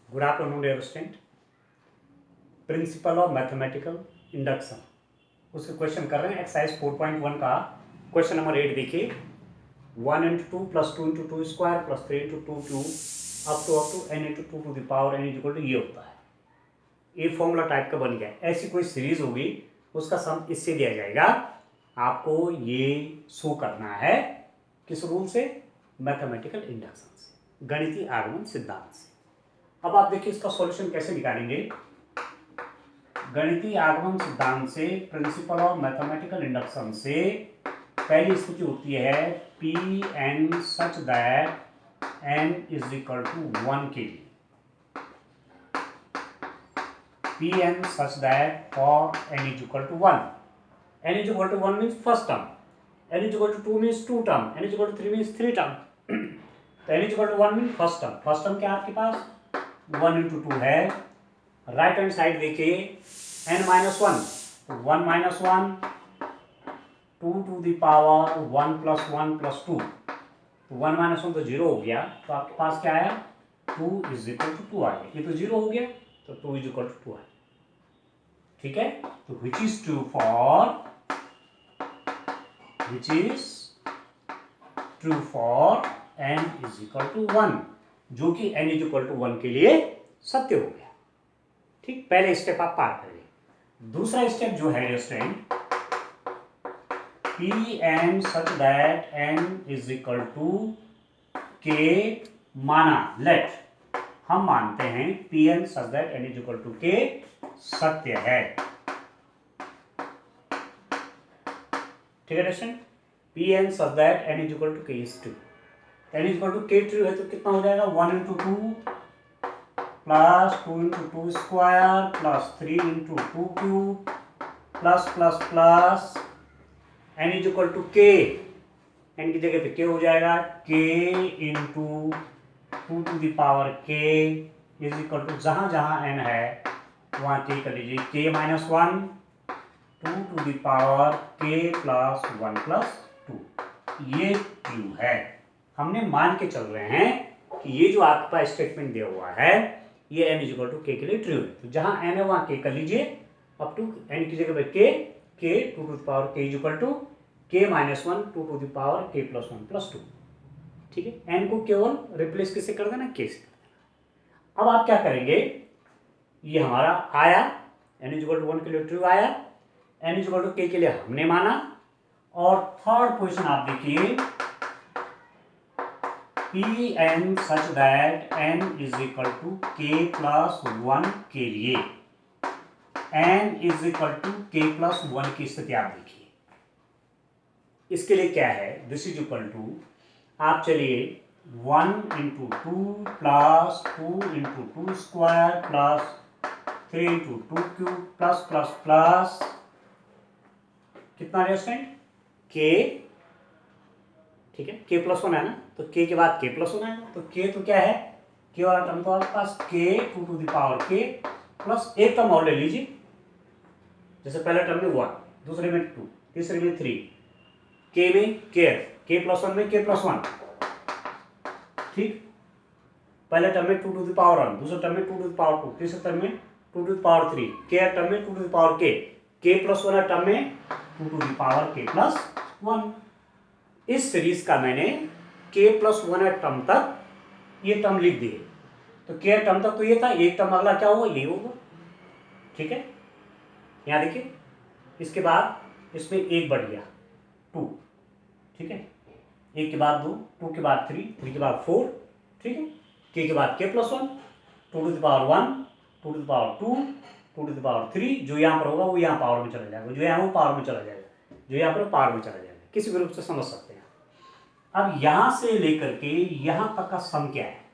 Good afternoon dear student. Principle of mathematical induction उसके question कर रहे हैं। एक्सरसाइज 4.1 का क्वेश्चन नंबर 8 देखिए। 1 into two plus 2 into two square plus 3 into two cube up to n into two to the power n equal to ये होता है। ये फॉर्मूला टाइप का बन गया। ऐसी कोई सीरीज होगी उसका सम इससे दिया जाएगा। आपको ये शो करना है किस रूल से? मैथमेटिकल इंडक्शन से, गणितीय आगमन सिद्धांत से। अब आप देखिए इसका सॉल्यूशन कैसे निकालेंगे। गणितीय आगमन सिद्धांत से, प्रिंसिपल ऑफ मैथमेटिकल इंडक्शन से पहली स्थिति होती है P N such that N is equal to 1 के लिए। P N such that for n is equal to 1। N is equal to 1 means first term, n is equal to 2 means 2 term, n is equal to 3 means 3 term. तो n is equal to 1 means first term. First term क्या आपके पास 1 into two है। Right hand side देखिए n minus 1, तो 1 minus 1 2 to the power 1 plus 1 plus 2, तो 1 minus 1 तो 0 हो गया। तो आपके पास क्या आया 2 इज इक्वल टू 2 आ गया। ये तो 0 हो गया तो 2 इज इक्वल टू 2 आ गया। ठीक है, तो which is true for n is equal to 1, जो कि n इज इक्वल टू 1 के लिए सत्य हो गया। ठीक, पहले स्टेप आप पार करिए। दूसरा स्टेप जो है student, P N such that N is equal to k माना। लेट हम मानते हैं P N such that N is equal to k सत्य है। ठीक है student, P N such that N is equal to k is true. N is equal to k true है तो कितना हो जाएगा 1 into two plus 2 into two square plus 3 into two cube plus plus plus n is equal to k. N की जगह पे k हो जाएगा k into 2 to the power k is equal to जहां जहां एन है वहां के कर लीजिए k minus 1 2 to the power के प्लस 1 प्लस 2। ये क्यू है। हमने मान के चल रहे हैं कि ये जो आपके पास स्टेटमेंट दिया हुआ है ये एन इज इक्वल टू के के लिए ट्रू है। तो जहां एन है वहां के कर लीजिए। अप टू एन की जगह पे के 2 to the power k is equal to k minus 1 2 to the power के प्लस 1 प्लस 2। ठीक है, एन को केवल रिप्लेस किससे कर देना, के से। अब आप क्या करेंगे, ये हमारा आया एन इज इक्वल टू 1 के लिए ट्रू आया, एन इज इक्वल टू के लिए हमने माना। और थर्ड पोजिशन आप देखिए P N such that N is equal to k plus 1 के लिए n is equal to k plus 1 की स्थिति आप देखिए। इसके लिए क्या है, दिस इज इक्वल टू आप चलिए 1 into two plus 2 into two square plus 3 into two cube plus plus plus कितना रेस्टेंट के। ठीक है, के प्लस 1 है ना, तो के के बाद के प्लस 1 है तो के तो क्या है के वाला टर्म तो आपके पास के 2 टू द पावर के प्लस एक टर्म और ले लीजिए। जैसे पहले टर्म में 1, दूसरे में 2, तीसरे में 3, के में के प्लस 1 में के प्लस 1। ठीक, पहले टर्म में 2 टू द पावर 1, दूसरे टर्म में 2 टू द पावर 2, तीसरे टर्म में 2 टू द पावर 3, के टर्म में 2 टू द पावर के प्लस 1 टर्म में 2 टू द पावर के प्लस 1। इस सीरीज का मैंने के प्लस 1 टर्म तक ये टर्म लिख दिए। तो के टर्म तक तो ये था, एक टर्म अगला क्या होगा ये होगा। ठीक है, यहाँ देखिए इसके बाद इसमें एक बढ़ गया 2। ठीक है, एक के बाद 2, 2 के बाद 3, 3 के बाद 4। ठीक है, के बाद k plus 1 2 to the power 1 2 to the power 2 2 to the power 3। जो यहाँ पर होगा वो यहाँ पावर में चला जाएगा, जो यहाँ वो पावर में चला जाएगा, जो यहाँ पर पावर में चला जाएगा। किसी भी रूप से समझ सकते हैं। अब यहां से लेकर के यहां तक का सम क्या है,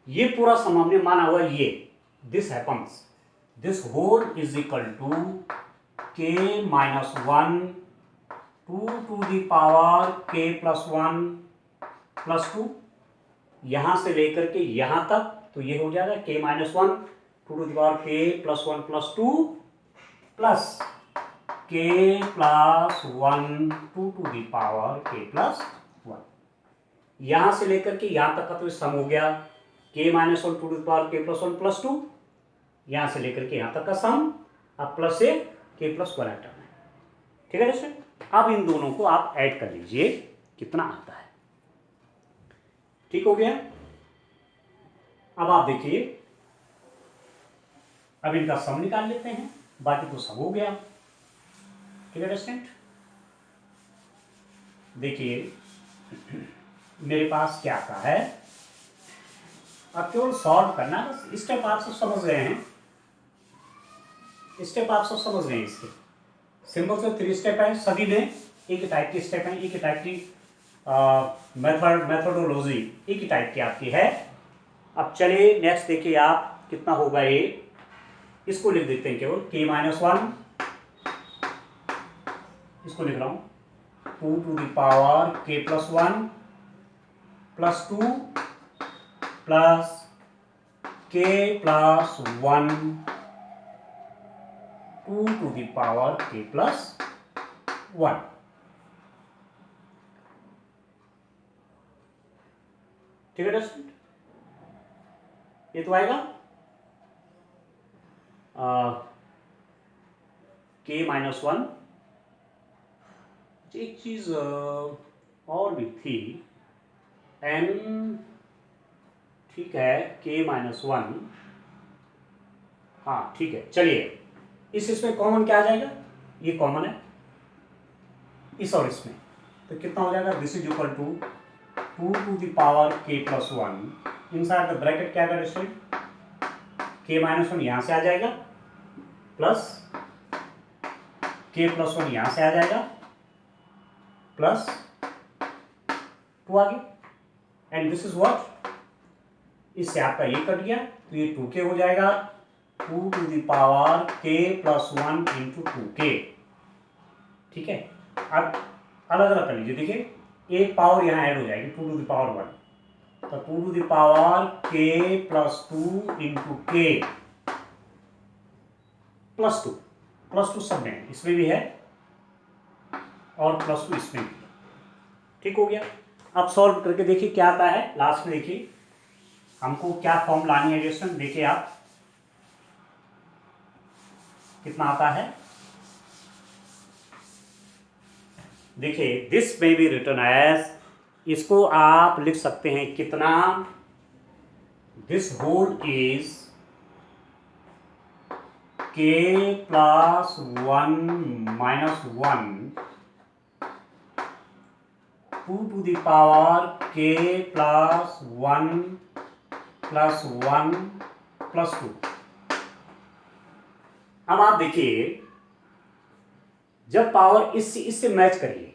ये पूरा सम हमने माना हुआ ये this happens this whole is equal to k minus 1 2 to the power के प्लस 1 प्लस 2। यहां से लेकर के यहां तक तो ये हो जाएगा के माइनस 1 2 टू द पावर के प्लस 1 प्लस 2 प्लस के प्लस 1 2 टू द पावर के प्लस 1। यहां से लेकर के यहां तक का तो सम हो गया k minus one two to the power k plus one plus two, यहां से लेकर के यहां तक का सम, अब प्लस से k प्लस वन टर्म है। ठीक है दोस्तों, अब इन दोनों को आप ऐड कर लीजिए कितना आता है। ठीक हो गया। अब आप देखिए, अब इनका सम निकाल लेते हैं, बाकी तो सब हो गया। ठीक है दोस्तों, देखिए मेरे पास क्या आता है, अब केवल सॉल्व करना, बस स्टेप आप सब समझ गए हैं, स्टेप आप सब समझ गए हैं। इसके सिंपल से 3 स्टेप है, सभी में एक टाइप की स्टेप है, एक टाइप की मेथोडोलॉजी एक ही टाइप की आपकी है। अब चलिए नेक्स्ट देखिए आप कितना होगा ये, इसको लिख देते हैं केवल k माइनस वन, इसको लिख रहा हूँ 2 to the power k plus one plus two plus k plus one 2 to the power k plus one. ठीक है दोस्तों, ये तो आएगा k माइनस वन। एक चीज और भी थी, n, ठीक है k माइनस वन, हाँ ठीक है। चलिए इसमें कॉमन क्या आ जाएगा, ये कॉमन है इस और इसमें, तो कितना हो जाएगा, this is equal to 2 to the power k plus one, inside the bracket क्या आएगा स्टूडेंट, k माइनस वन यहां से आ जाएगा, प्लस k प्लस वन यहां से आ जाएगा, प्लस 2 आ गया, एंड दिस इज व्हाट, इससे आपका ये कट गया तो ये 2k हो जाएगा, 2 to the power k plus one into 2k। ठीक है, अब अलग अलग कर लीजिए, देखिए एक पावर यहाँ ऐड हो जाएगी 2 टू द पावर वन, तो 2 to the power k plus two into k plus two सब में, इसमें भी है और प्लस टू इसमें भी। ठीक हो गया। अब सॉल्व करके देखिए क्या आता है, लास्ट में देखिए हमको क्या फॉर्म लानी है रिएक्शन, देखिए आप कितना आता है। देखिए दिस में बी रिटर्न एज, इसको आप लिख सकते हैं कितना, this whole is k plus one minus one 2 to the power k plus one plus two. अब आप देखिए जब पावर इससे मैच करिए,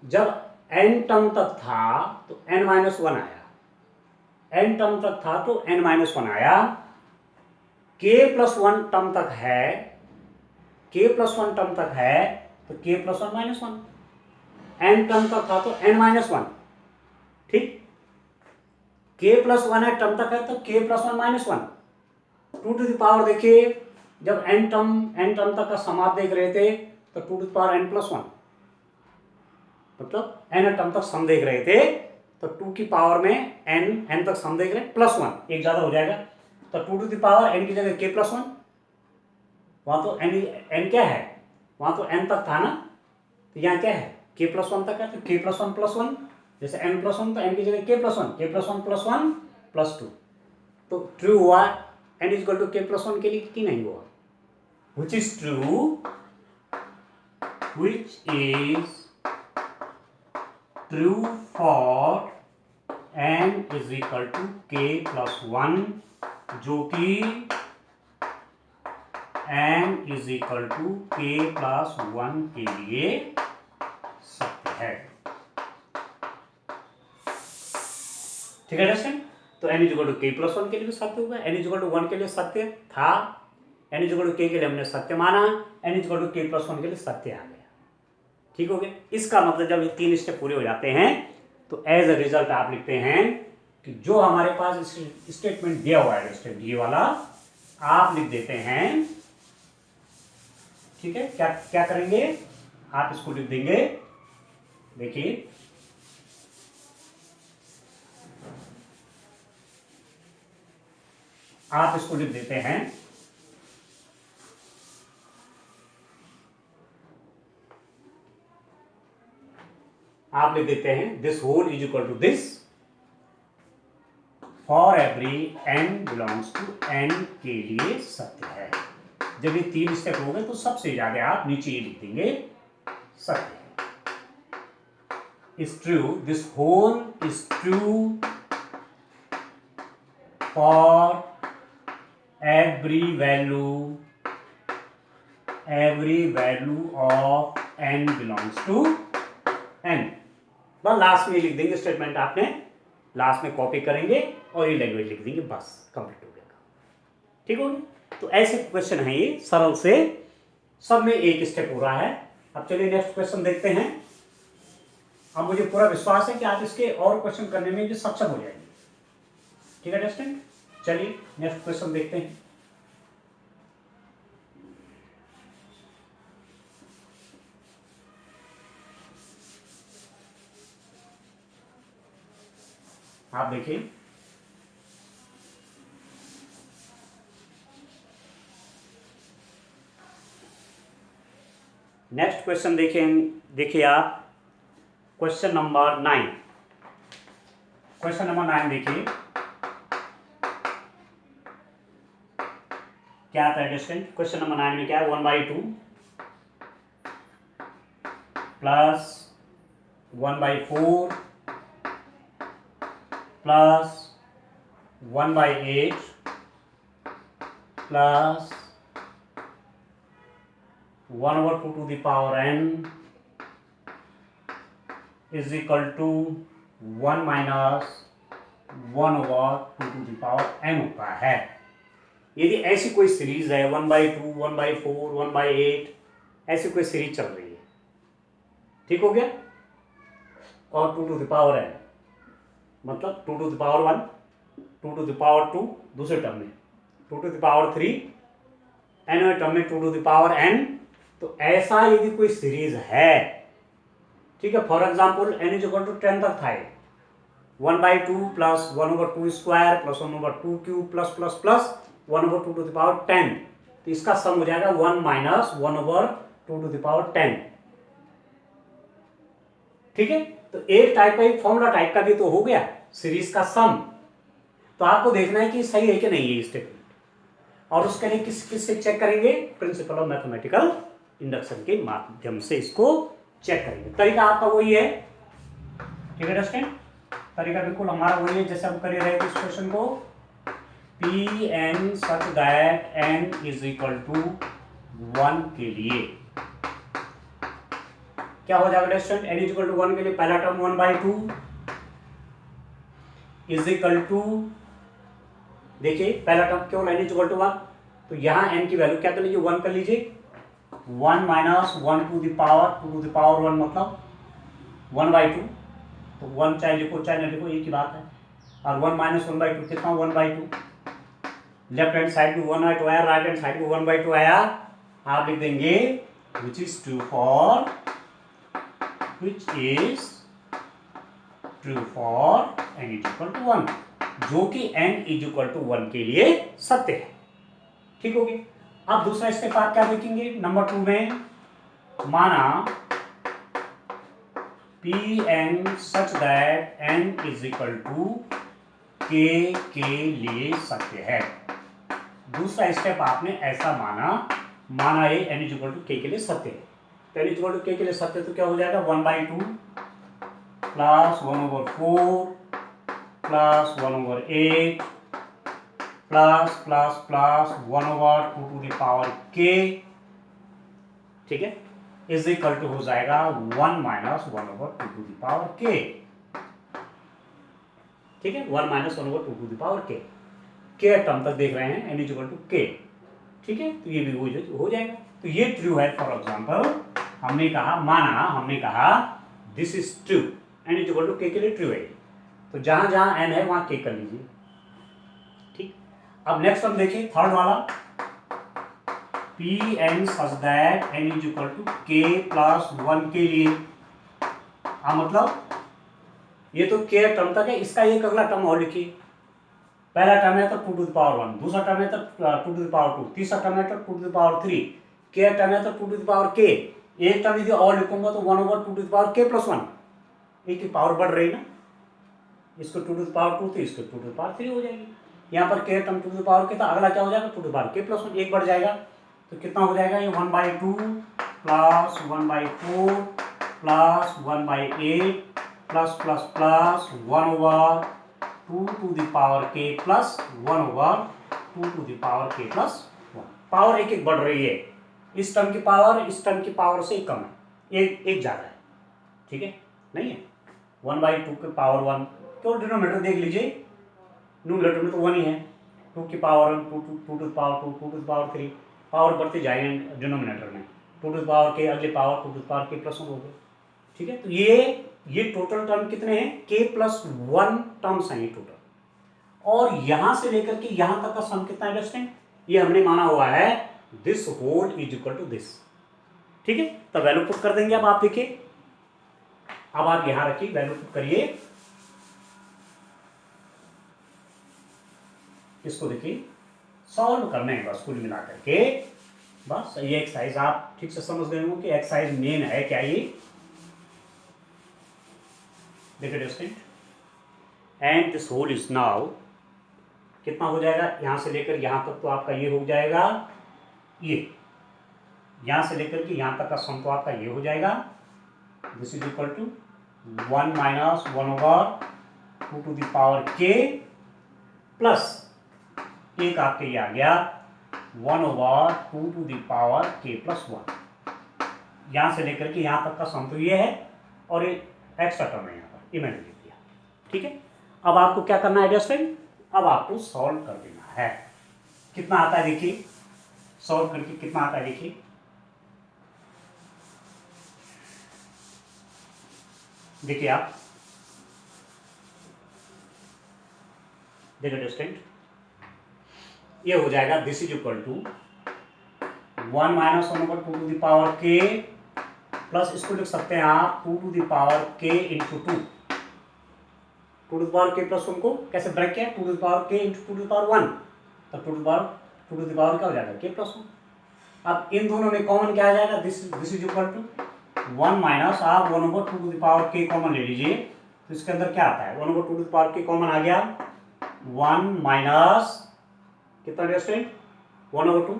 जब n टर्म तक था तो n माइनस वन आया, n टर्म तक था तो n माइनस वन आया, k प्लस वन टर्म तक है, k प्लस वन टर्म तक है तो k plus one minus one, n term तक था तो n माइनस वन। ठीक, k प्लस वन है टर्म तक है तो k plus one minus one. 2 to the power देखिए जब n टर्म तक का सम आप देख रहे थे तो 2 to the power n plus one, मतलब n टर्म तक सम देख रहे थे तो 2 की पावर में n तक सम देख रहे हैं प्लस वन, एक ज्यादा हो जाएगा, तो 2 टू द पावर n की जगह k प्लस वन, वहां तो n क्या है, वहां तो n तक था ना, तो यहाँ क्या है k प्लस वन तक है, तो k प्लस वन जैसे n प्लस वन तो n की जगह k plus one plus two, तो ट्रू हुआ n is equal to k plus one के लिए कि नहीं हुआ, which is true, which is true for n is equal to k plus one, जो कि n is equal to k plus one के लिए सत्य है। ठीक है दोस्तों, तो n is equal to k plus one के लिए भी सत्य होगा, n is equal to one के लिए सत्य था, n is equal to k के लिए हमने सत्य माना, n is equal to k plus one के लिए सत्य आ गया। ठीक हो गया, इसका मतलब जब ये 3 स्टेप पूरे हो जाते हैं तो एज अ रिजल्ट आप लिखते हैं कि जो हमारे पास स्टेटमेंट दिया हुआ है स्टेप ये वाला आप लिख देते हैं। ठीक है, क्या क्या करेंगे आप इसको लिख देंगे, देखिए आप इसको लिख देते हैं this whole is equal to this for every n belongs to n के लिए सत्य है। जब ये 3 स्टेप हो गए तो सबसे ज्यादा आप नीचे ये लिख देंगे सत्य is true, this whole is true for every value of n belongs to n। बस लास्ट में लिख देंगे स्टेटमेंट, आपने लास्ट में कॉपी करेंगे और ये लैंग्वेज लिख देंगे, बस कंप्लीट हो गया। ठीक हो गया। तो ऐसे क्वेश्चन है ये, सरल से, सब में एक स्टेप हो रहा है। अब चलिए नेक्स्ट क्वेश्चन देखते हैं। अब मुझे पूरा विश्वास है कि आप इसके और क्वेश्चन करने में भी सक्षम हो जाएंगे। ठीक है स्टूडेंट, चलिए नेक्स्ट क्वेश्चन देखते हैं। आप देखिए, नेक्स्ट क्वेश्चन देखिए आप, क्वेश्चन नंबर 9। क्वेश्चन नंबर 9 देखिए क्या आता है स्टूडेंट। क्वेश्चन नंबर 9 में क्या है, 1/2 plus 1/4 plus 1/8 plus 1/2 to the power n is equal to 1 minus 1/2 to the power n होता है। यदि ऐसी कोई सीरीज है 1/2, 1/4, 1/8, ऐसी कोई सीरीज चल रही है, ठीक हो गया, और 2 to the power n मतलब 2 to the power 1, 2 to the power 2 दूसरे टर्म में, 2 to the power 3 nवें टर्म में 2 to the power n। तो ऐसा यदि कोई सीरीज है, ठीक है, for example n is equal to 10 तक था, 1/2 plus 1/2 square plus 1/2 cube plus plus plus 1/2 to the power 10, तो इसका सम हो जाएगा 1 माइनस 1/2 टू द पावर 10। ठीक है, तो एक टाइप का, एक फॉर्मूला टाइप का भी तो हो गया सीरीज का सम। तो आपको देखना है कि सही है कि नहीं है स्टेटमेंट, और उसके लिए किस से चेक करेंगे, प्रिंसिपल ऑफ मैथमेटिकल इंडक्शन के माध्यम से इसको चेक करेंगे। तरीका आपका वही है, ठीक है स्टूडेंट, तरीका बिल्कुल हमारा वही है जैसे हम कर रहे थे इस क्वेश्चन को। P N such that N is equal to 1 के लिए क्या हो जाएगा student, n is equal to 1 के लिए पहला टर्म 1/2 इज इक्वल टू, देखिए पहला टर्म क्यों, एन इज इक्वल टू 1, तो यहां एन की वैल्यू क्या कर लीजिए, 1 कर लीजिए, 1 minus 1 to the power 2 to the power 1 मतलब 1/2, तो 1 चाहे लिखो चाहे न लिखो एक ही बात है, और 1 माइनस 1/2 कितना, 1/2, लेफ्ट हैंड साइड में 1/2 आया, राइट हैंड साइड में 1/2 आया, आप लिख देंगे which is true for n is equal to 1, जो कि n इज इक्वल टू 1 के लिए सत्य है। ठीक होगी। अब दूसरा स्टेप आप क्या देखेंगे, नंबर 2 में माना P N such that n is equal to k के लिए सत्य है। दूसरा स्टेप आपने ऐसा माना ये n is equal to k के लिए सत्य है, तो n is equal to k के लिए सत्य, तो क्या हो जाएगा 1/2 plus 1/4 plus 1/8 plus plus plus 1/2 to the power k, ठीक है, इज इक्वल टू हो जाएगा 1 minus 1/2 to the power k, ठीक है, 1 minus 1/2 to the power k, k term तक देख रहे हैं n is equal to k, ठीक है, तो ये भी हो जाएगा। तो ये ट्रू है, फॉर एग्जांपल हमने कहा this is true, n is equal to k के लिए ट्रू है, तो जहां जहां n है वहां k कर लीजिए। ठीक, अब नेक्स्ट हम देखिए थर्ड वाला, P N such that n is equal to k plus 1 के लिए, मतलब ये तो k टर्म तक है, इसका एक अगला टर्म और लिखिए, पहला टर्म है तो 2 टू द पावर 1, दूसरा टर्म है तो 2 टू द पावर 2, तीसरा टर्म है तो 2 टू द पावर 3, के टर्म है तो 2 टू द पावर के, एक टर्म यदि और लिखूंगा तो 1/2 टू द पावर के प्लस 1, एक की पावर बढ़ रही ना, इसको 2 टू द पावर 2 तो इसको 2 टू द पावर 3 हो जाएगी। यहाँ पर के टर्म 2 टू द पावर के था, अगला क्या हो जाएगा 2 टू द पावर के प्लस 1, एक बढ़ जाएगा तो कितना हो जाएगा ये 1/2 plus 1/4 plus 1/8 plus plus plus 1/2 to the power के प्लस 1/2 टू द पावर के प्लस 1। पावर एक एक बढ़ रही है, इस टर्म की पावर इस टर्म की पावर से कम है, एक ज़्यादा है, ठीक है नहीं है। 1/2 के पावर 1 तो डिनोमिनेटर देख लीजिए, न्यूमरेटर में तो 1 ही है, 2 की power 1 2 to the power 2 2 to the power 3, power बढ़ते जाएंगे डिनोमिनेटर में, 2 टू द पावर के अगले पावर 2 टू द पावर के प्लस 1 हो गए, ठीक है। तो ये टोटल टर्म कितने हैं, के प्लस 1 टर्म्स हैं ये टोटल, और यहां से लेकर के यहां तक का सम कितना है दोस्तों, ये हमने माना हुआ है this whole is equal to this, ठीक है। तो वैल्यू पुट कर देंगे। अब आप देखिए, अब आप यहां रखिए, वैल्यू पुट करिए, इसको देखिए सॉल्व करने हैं बस कुल मिला करके, बस ये एक्सरसाइज आप ठीक से समझ गए हो कि एक्सरसाइज मेन है क्या ये, देखिए दोस्तों, and this whole is now कितना हो जाएगा, यहां से लेकर यहां तक तो आपका ये हो जाएगा, ये यहां से लेकर के यहां तक का सम तो आपका ये हो जाएगा, this is equal to 1 minus 1/2 to the power के प्लस एक आपके ये आ गया 1/2 टू द पावर के प्लस 1, यहां से लेकर के यहां तक का सम तो ये है, और ये एक्स्ट्रा टर्म है यहाँ पर, ये मैंने लिख दिया, ठीक है। अब आपको क्या करना है दोस्तों, अब आपको सॉल्व कर देना है, कितना आता है देखिए, सॉल्व करके कितना आता है देखिए, देखिए आप देखिए दोस्तों, ये हो जाएगा this is equal to 1 minus 1/2 to the power के प्लस इसको लिख सकते हैं आप 2 टू द पावर के into 2 to to the power के प्लस 1 को कैसे ब्रेक किया, 2 टू द पावर के इंटू 2 टू द पावर 1, तो 2 टू द पावर क्या हो जाएगा के प्लस 1। अब इन दोनों में कॉमन क्या आ जाएगा, this is equal to 1 minus आप 1/2 टू द पावर के कॉमन ले लीजिए, तो इसके अंदर क्या आता है 1/2 टू द पावर के कॉमन आ गया, 1 माइनस कितना डिस्टेंट 1/2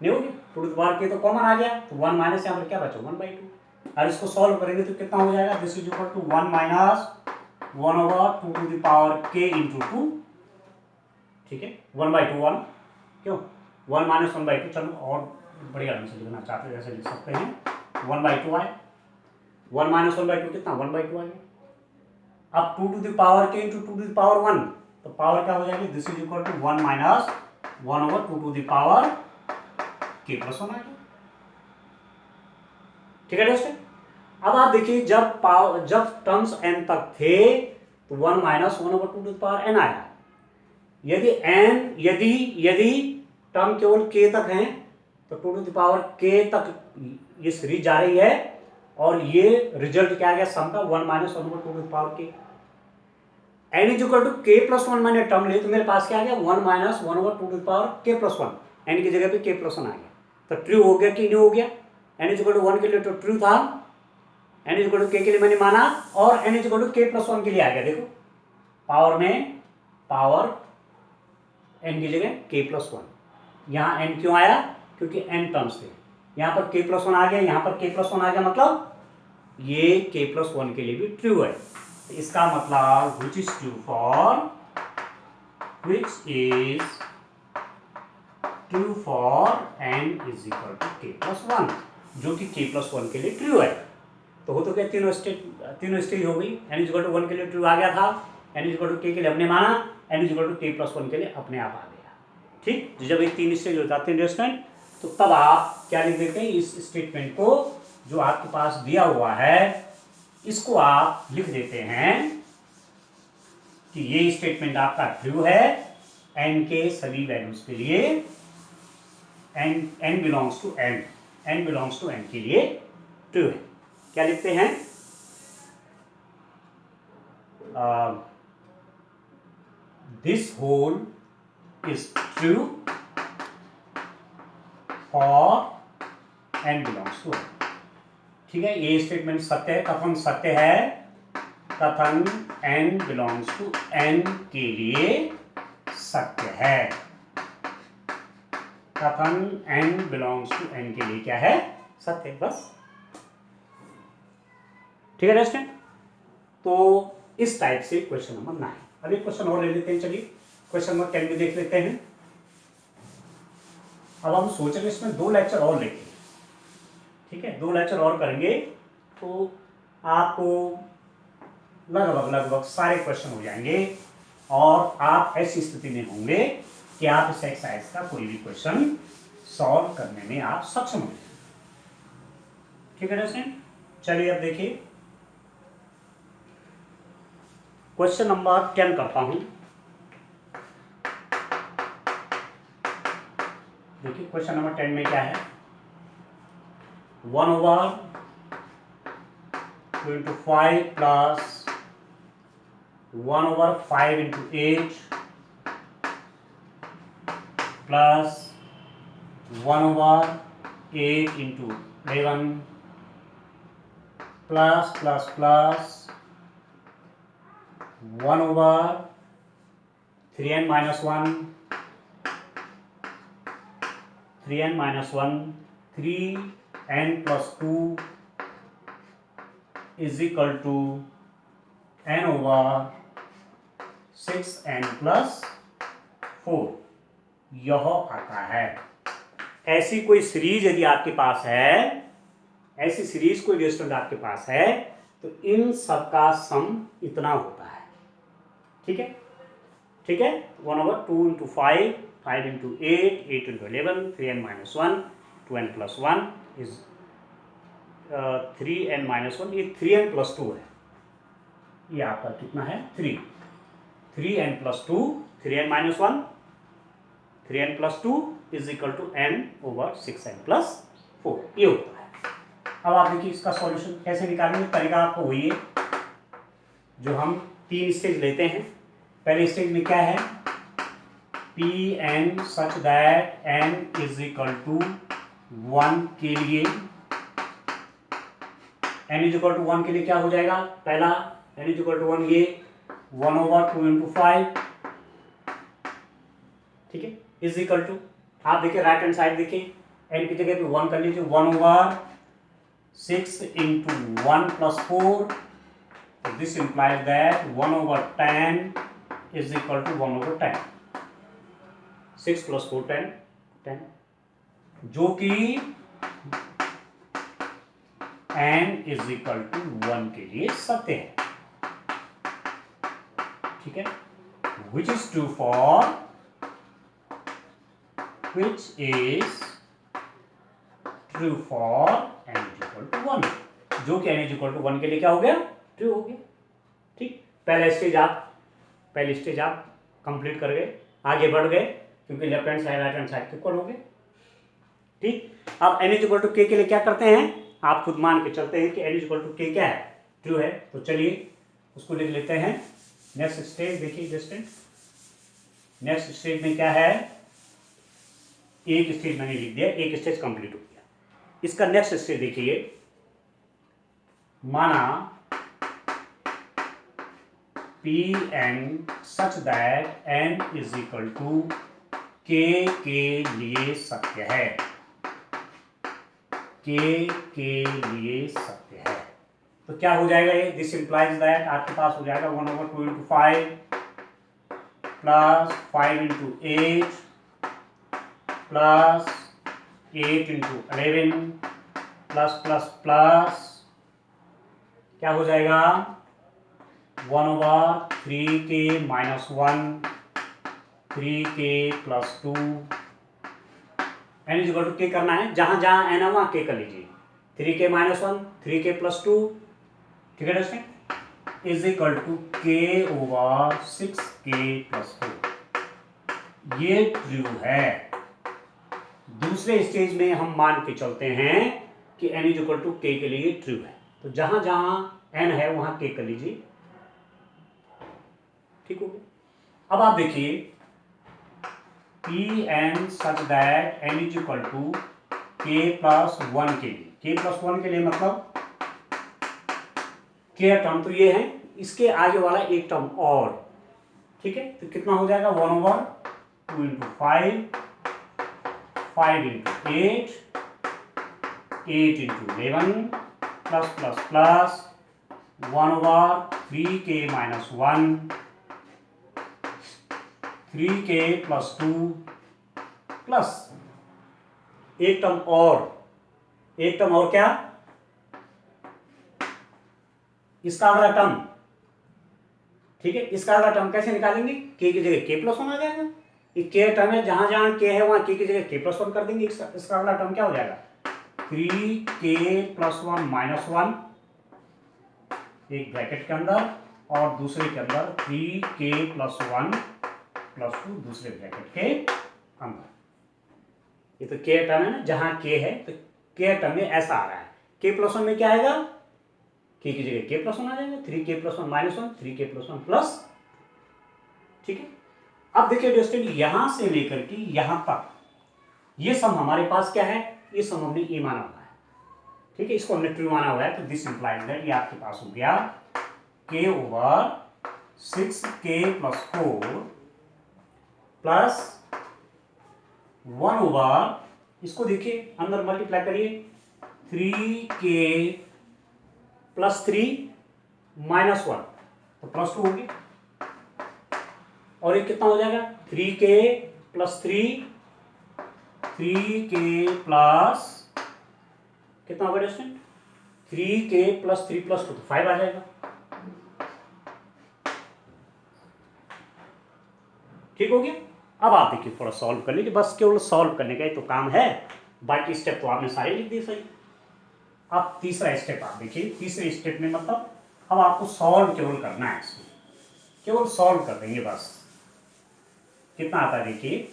नहीं होगी, 2 टू द पावर के तो कॉमन आ गया, तो 1 माइनस यहाँ पर क्या बचा 1/2, और इसको सॉल्व करेंगे तो कितना हो जाएगा, this is equal to 1 minus 1/2 to the power के इंटू 2, ठीक है 1/2 1 क्यों 1 माइनस 1/2, चलो और बढ़िया ढंग से लिखना चाहते हैं जैसे लिख सकते हैं 1/2 आए, 1 माइनस 1/2 कितना 1/2 आ गया। अब 2 टू द पावर के इंटू 2 टू द पावर 1, तो पावर क्या हो जाएगी, this is equal to 1 minus 1/2 to the power के प्लस 1 आ गया, ठीक है दोस्तों। अब आप देखिए जब टर्म्स n तक थे तो 1 minus 1/2 to the power n आया, यदि टर्म केवल k तक है तो 2 टू द पावर k तक ये सीरीज जा रही है, और ये रिजल्ट क्या आ गया सम का 1 minus 1/2 to the power k, n is equal to k plus 1 मैंने टर्म ले तो मेरे पास क्या आ गया 1 minus 1/2 to the power k plus 1, n की जगह पे k प्लस 1 आ गया, तो ट्रू हो गया कि नहीं हो गया, n इज इक्वल टू 1 के लिए तो ट्रू था, n is equal to k के लिए मैंने माना, और n is equal to k plus 1 के लिए आ गया, देखो पावर में पावर n की जगह k प्लस 1, यहाँ n क्यों आया क्योंकि n टर्म्स थे, यहाँ पर k प्लस 1 आ गया, यहाँ पर k प्लस 1 आ गया, मतलब ये k प्लस 1 के लिए भी ट्रू है, तो इसका मतलब which is true for n is equal to k plus 1, जो कि k plus 1 के लिए ट्रू है। तो हो तो क्या तीनों स्टेज हो गई, n is equal to 1 के लिए ट्रू आ गया था, n is equal to k के लिए हमने माना, n is equal to k plus 1 के लिए अपने आप आ गया, ठीक। जब ये 3 स्टेज हो जाते हैं इंडस्ट्रेंट, तो तब आप क्या लिख देते हैं, इस स्टेटमेंट को जो आपके पास दिया हुआ है इसको आप लिख देते हैं कि ये स्टेटमेंट आपका ट्रू है n के सभी वैल्यूज के लिए, n बिलोंग्स टू n के लिए ट्रू है। क्या लिखते हैं this whole is true for n belongs to n। ठीक है, ये स्टेटमेंट सत्य है, कथन सत्य है, कथन n बिलोंग्स टू n के लिए सत्य है, कथन n बिलोंग्स टू n के लिए क्या है, सत्य है, बस। ठीक है स्टूडेंट, तो इस टाइप से क्वेश्चन नंबर 9। अभी क्वेश्चन और ले लेते हैं, चलिए क्वेश्चन नंबर 10 भी देख लेते हैं। अब हम सोच रहे इसमें 2 लेक्चर और लेंगे, ठीक है, 2 लेक्चर और करेंगे तो आपको लगभग सारे क्वेश्चन हो जाएंगे और आप ऐसी स्थिति में होंगे कि आप इस एक्सरसाइज का कोई भी क्वेश्चन सॉल्व करने में आप सक्षम होंगे। ठीक है स्टूडेंट, चलिए अब देखिए क्वेश्चन नंबर 10 करता हूं। देखिए क्वेश्चन नंबर 10 में क्या है, 1/2 × 5 plus 1/5 × 8 plus 1/8 × 11 plus plus plus 1/3n - 1 3n - 1 3n + 2 is equal to n/6n + 4 यह आता है। ऐसी कोई सीरीज यदि आपके पास है, ऐसी सीरीज कोई रेस्टोरेंट आपके पास है तो इन सब का सम इतना होता है। ठीक है, ठीक है, 1/2 × 5 5 × 8 8 × 11 3n - 1 2n + 1 is 3n - 1, ये 3n + 2 है, ये आपका कितना है 3 3n + 2 3n - 1 3n + 2 is equal to n/6n + 4 ये होता है। अब आप देखिए इसका सॉल्यूशन कैसे निकालेंगे, तरीका आपको वही है जो हम 3 स्टेज लेते हैं। पहले स्टेज में क्या है, Pn such that n is equal to 1 के लिए, n is equal to 1 के लिए क्या हो जाएगा, पहला n is equal to 1 ये 1/2 × 5, ठीक है, इज इक्वल टू, आप देखिए राइट हैंड साइड देखिए, n की जगह पे 1 कर लीजिए, 1/6 × 1 + 4, this implies that 1/10 is equal to 1/10, 6 + 4 10, जो कि n is equal to 1 के लिए सत्य है। ठीक है, which is true for which is true for n is equal to 1, जो कि n is equal to 1 के लिए क्या हो गया, ट्रू हो गया। ठीक, पहले स्टेज आप कंप्लीट कर गए, आगे बढ़ गए, क्योंकि left hand side right hand side के इक्वल हो गए। ठीक, अब n is equal to k के लिए क्या करते हैं, आप खुद मान के चलते हैं कि n is equal to k क्या है, ट्रू है, तो चलिए उसको लिख लेते हैं। नेक्स्ट स्टेज देखिए जस्ट, नेक्स्ट स्टेज में क्या है, एक स्टेज मैंने लिख दिया, एक स्टेज कंप्लीट हो गया। इसका नेक्स्ट स्टेज देखिए, माना Pn such that n is equal to k के लिए सत्य है, k के लिए सत्य है, तो क्या हो जाएगा ये, दिस इंप्लाइज दैट आपके पास हो जाएगा 1/2 × 5 plus 5 × 8 plus 8 × 11 plus plus plus क्या हो जाएगा 1/3k - 1 3k + 2, n is equal to k करना है, जहां जहां n है वहां k कर लीजिए, 3k - 1 3k + 2, ठीक है दोस्तों, इज इक्वल टू k/6k + 4, ये ट्रू है। दूसरे स्टेज में हम मान के चलते हैं कि n is equal to k के लिए ट्रू है, तो जहां जहां n है वहां k कर लीजिए, ठीक हो गया। अब आप देखिए P N such that N is equal to k plus one के लिए, के प्लस वन के लिए मतलब के टर्म तो ये है, इसके आगे वाला एक टर्म और, ठीक है। तो कितना हो जाएगा 1/2 into 5, 5 into 8, 8 into 11 plus plus plus 1/3 के माइनस 1, 3 के प्लस 2 प्लस एक टर्म और क्या, इसका अगला टर्म, ठीक है। इसका अगला टर्म कैसे निकालेंगे, के की जगह के प्लस वन आ जाएगा, ये के टर्म है, जहां जहां के है वहां के की जगह के प्लस वन कर देंगे। इसका अगला टर्म क्या हो जाएगा 3k प्लस वन माइनस 1 एक ब्रैकेट के अंदर और दूसरे के अंदर 3k प्लस 1 प्लस 2 दूसरे ब्रैकेट के अंदर। ये तो के टर्म है ना, जहां के है तो के टर्म में ऐसा आ रहा है, के प्लस वन में क्या आएगा, के की जगह के प्लस वन आ जाएगा, 3k plus one minus 1, 3k plus one plus, ठीक है। अब देखिए दोस्तों यहां से लेकर के यहां तक ये सम हमारे पास क्या है, ये सम हमने ए माना हुआ है, ठीक है, इसको हमने ट्रू माना हुआ है। तो दिस इंप्लाइज दैट ये आपके पास हो गया k over 6k plus 4 plus 1 over, इसको देखिए अंदर मल्टीप्लाई करिए 3k प्लस 3 माइनस 1 तो प्लस 2 होगी, और ये कितना हो जाएगा 3k प्लस 3, 3k प्लस कितना होगा स्टूडेंट 3k प्लस 3 प्लस 2 तो 5 आ जाएगा, ठीक हो गया। अब आप देखिए थोड़ा सॉल्व कर लीजिए, बस केवल सॉल्व करने का ही तो काम है, बाकी स्टेप तो आपने सारे लिख दिए सही। अब तीसरा स्टेप आप देखिए, तीसरे स्टेप में मतलब अब आपको सॉल्व केवल करना है, इसको केवल सॉल्व कर देंगे बस। कितना आता है देखिए,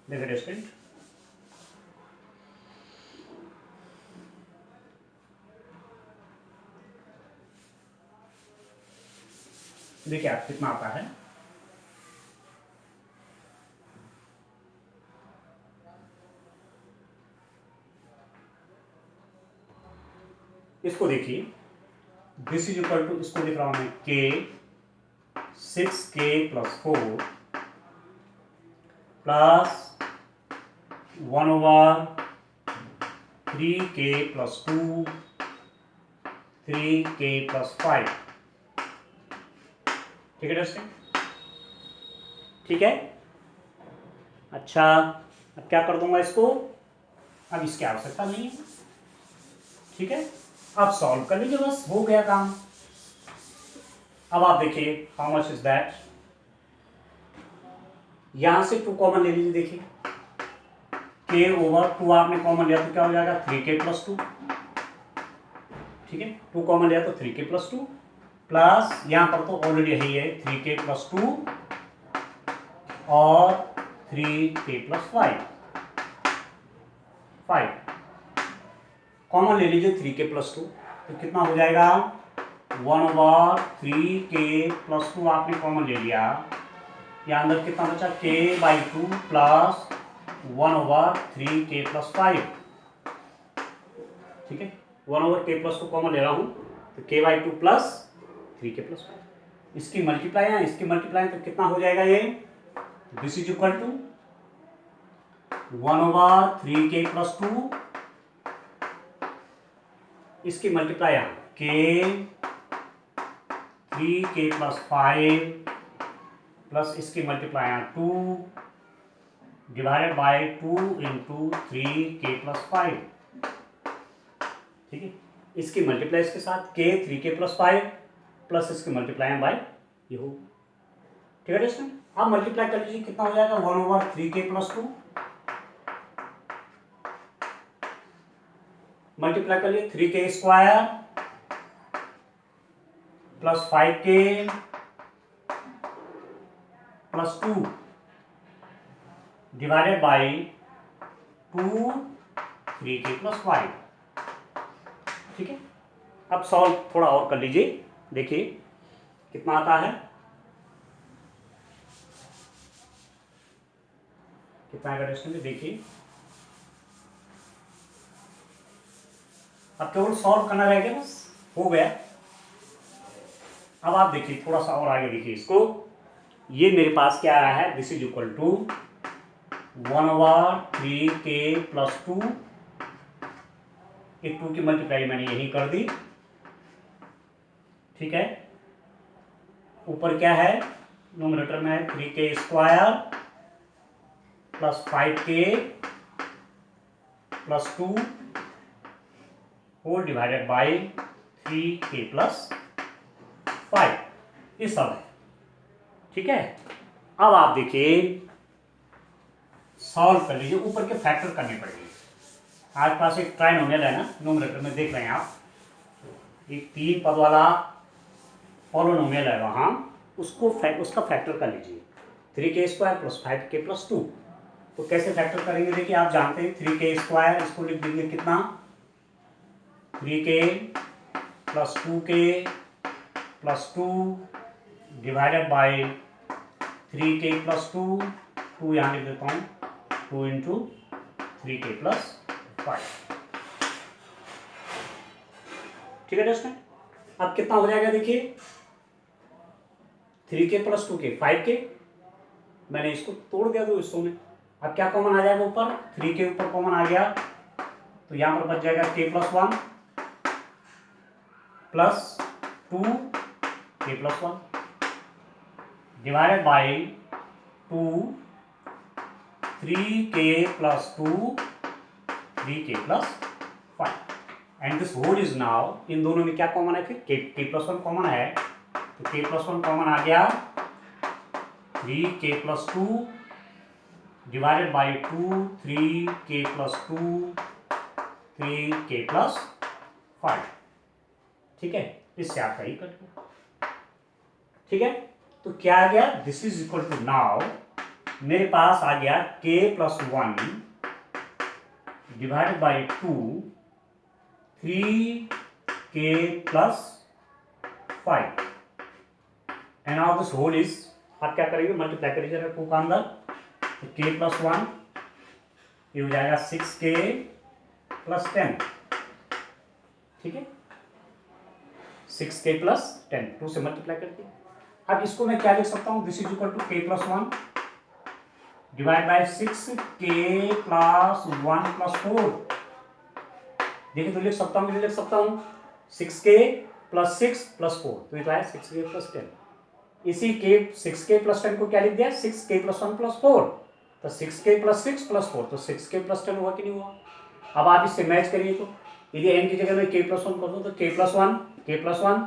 देखिए स्टूडेंट देखिए आप कितना आता है, इसको देखिए दिस इज इक्वल टू, इसको लिख रहा हूं मैं k 6k plus 4 plus 1 over 3k plus 2, 3k प्लस 5, ठीक है दोस्तों, ठीक है। अच्छा अब क्या कर दूंगा इसको, अब इसकी आवश्यकता नहीं है, ठीक है। अब सॉल्व कर लीजिए बस, हो गया काम। अब आप देखिए हाउ मच इज दैट, यहां से 2 कॉमन ले लीजिए, देखिए k ओवर 2 आपने कॉमन लिया तो क्या हो जाएगा 3k प्लस 2, ठीक है, 2 कॉमन लिया तो 3k प्लस 2 प्लस यहां पर तो ऑलरेडी है 3k प्लस 2 और 3k प्लस 5 कॉमन ले लीजिए 3k प्लस 2 तो कितना हो जाएगा 1 ओवर 3k प्लस 2 आपने कॉमन ले लिया, यहाँ अंदर कितना बचा k/2 प्लस 1 ओवर 3k प्लस 5, ठीक है। 1 ओवर k प्लस 2 कॉमन ले रहा हूं तो k/2 प्लस 3k प्लस 5, इसकी मल्टीप्लाई है, इसकी मल्टीप्लाई तो कितना हो जाएगा ये, this is equal to 1 over 3k plus 2, इसकी मल्टीप्लाई है k 3k प्लस 5 प्लस इसकी मल्टीप्लाई है 2 डिवाइडेड बाय 2 इंटू 3k प्लस 5, ठीक है। इसकी मल्टीप्लाई इसके साथ k 3k प्लस 5 प्लस इसकी मल्टीप्लाई बाय ये हो, ठीक है दोस्तों। आप मल्टीप्लाई कर लीजिए कितना हो जाएगा 1 ओवर 3k प्लस 2, मल्टीप्लाई कर लिए 3k square plus 5k plus 2 divided by 2 3k प्लस 5, ठीक है, अब सॉल्व थोड़ा और कर लीजिए, देखिए कितना आता है, कितना आएगा रेस्ट में, देखिए अब केवल सॉल्व करना रह गया, बस हो गया। अब आप देखिए थोड़ा सा और आगे देखिए इसको, ये मेरे पास क्या आया है, this is equal to 1/3k+2, ये 2 की मल्टीप्लाई मैंने यही कर दी, ठीक है। ऊपर क्या है, न्यूमरेटर में 3k² + 5k+2 whole divided by 3k+5, ये सब है, ठीक है। अब आप देखिए सॉल्व कर लीजिए, ऊपर के फैक्टर करने पड़ेंगे। आपके पास एक ट्राइनोमियल है ना, न्यूमरेटर में देख रहे हैं आप, एक 3 पद वाला पॉलिनोमियल है वहाँ, उसका फैक्टर कर लीजिए, 3k² + 5k+2। तो कैसे फैक्टर करेंगे, देखिए आप जानते हैं 3k², इसको लिख देंगे कितना, 3k + 2k+2 divided by 3k+2, 2 यहाँ लिख देता हूँ, 2 × 3k+5, ठीक है दोस्तों। अब कितना हो जाएगा देखिए, 3k + 2k 5k, मैंने इसको तोड़ दिया दो हिस्सों में। अब क्या कॉमन आ जाएगा ऊपर, 3k ऊपर कॉमन आ गया, तो यहां पर बच जाएगा k+1 + 2k+1 divided by 2 3k+2 3k+5, and this whole is now, इन दोनों में क्या कॉमन है, फिर k+1 कॉमन है, तो k+1 कॉमन आ गया, 3k+2 divided by 2 3k+2 3k+5, ठीक है। इससे आपका ही कट गया, ठीक है। तो क्या आ गया, this is equal to, now मेरे पास आ गया k+1 divided by 2 3k+5, and now this whole is, आप क्या करेंगे, मल्टीप्लाई करिए 2 का अंदर, तो k+1 ये हो जाएगा 6k+10, ठीक है, 6k+10, 2 से मल्टीप्लाई करके। अब इसको मैं क्या लिख सकता हूं, this is equal to k+1 divide by 6k+1+4, देखिए तो लिख सकता हूं, लिख सकता हूं 6k+6+4, तो ये तो है 6k+10, इसी के 6k+10 को क्या लिख दिया, 6k+1+4, तो 6k+6+4, तो 6k+10 हुआ कि नहीं हुआ। अब आप इससे मैच करिए, तो यदि n की जगह में k+1 कर दो, तो k+1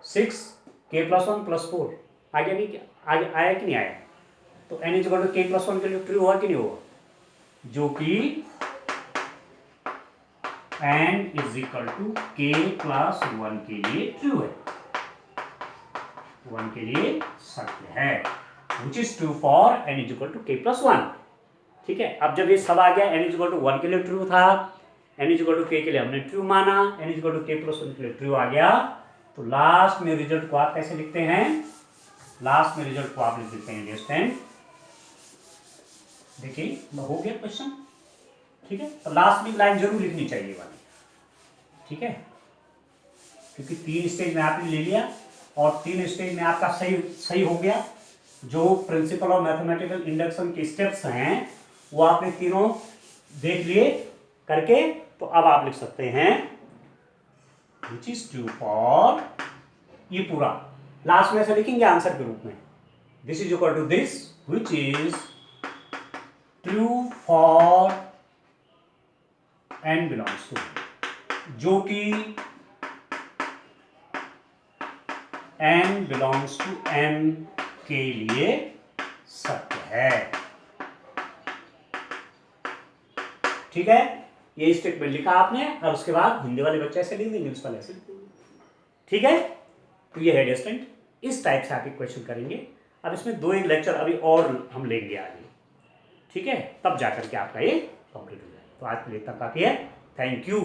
6 k+1+4 आ गया, नहीं क्या आया कि नहीं आया, तो n = k+1 के लिए ट्रू हुआ कि नहीं हुआ, जो कि n = k+1 के लिए ट्रू है, 1 के लिए सत्य है, which is true for n = k+1, ठीक है। अब जब ये सब आ गया, n = 1 के लिए ट्रू था, n = k के लिए हमने ट्रू माना, n = k+1 के लिए ट्रू आ गया, तो लास्ट में रिजल्ट को आप कैसे लिखते हैं, लास्ट में रिजल्ट को आप लिख देते हैं स्टैंड, देखिए हो गया क्वेश्चन, ठीक है। तो लास्ट में लाइन जरूर लिखनी चाहिए वाली, ठीक है, क्योंकि 3 स्टेज में आपने ले लिया, और 3 स्टेज में आपका सही हो गया, जो प्रिंसिपल और मैथमेटिकल इंडक्शन के स्टेप्स हैं वो आपने तीनों देख लिए करके, तो अब आप लिख सकते हैं which is true for, ये पूरा लास्ट में ऐसा लिखेंगे आंसर के रूप में, this is equal to this which is true for n belongs to, जो कि n belongs to n के लिए सत्य है, ठीक है। ये स्टेटमेंट लिखा आपने, और उसके बाद हिंदी वाले बच्चे ऐसे लिख देंगे, इंग्लिश वाले ऐसे लिख देंगे, ठीक है। तो ये है स्टेटमेंट, इस टाइप से आप क्वेश्चन करेंगे। अब इसमें 2-1 लेक्चर अभी और हम लेंगे आगे, ठीक है, तब जाकर के आपका ये कंप्लीट हो जाए। तो आज के लिए इतना काफी है, थैंक यू।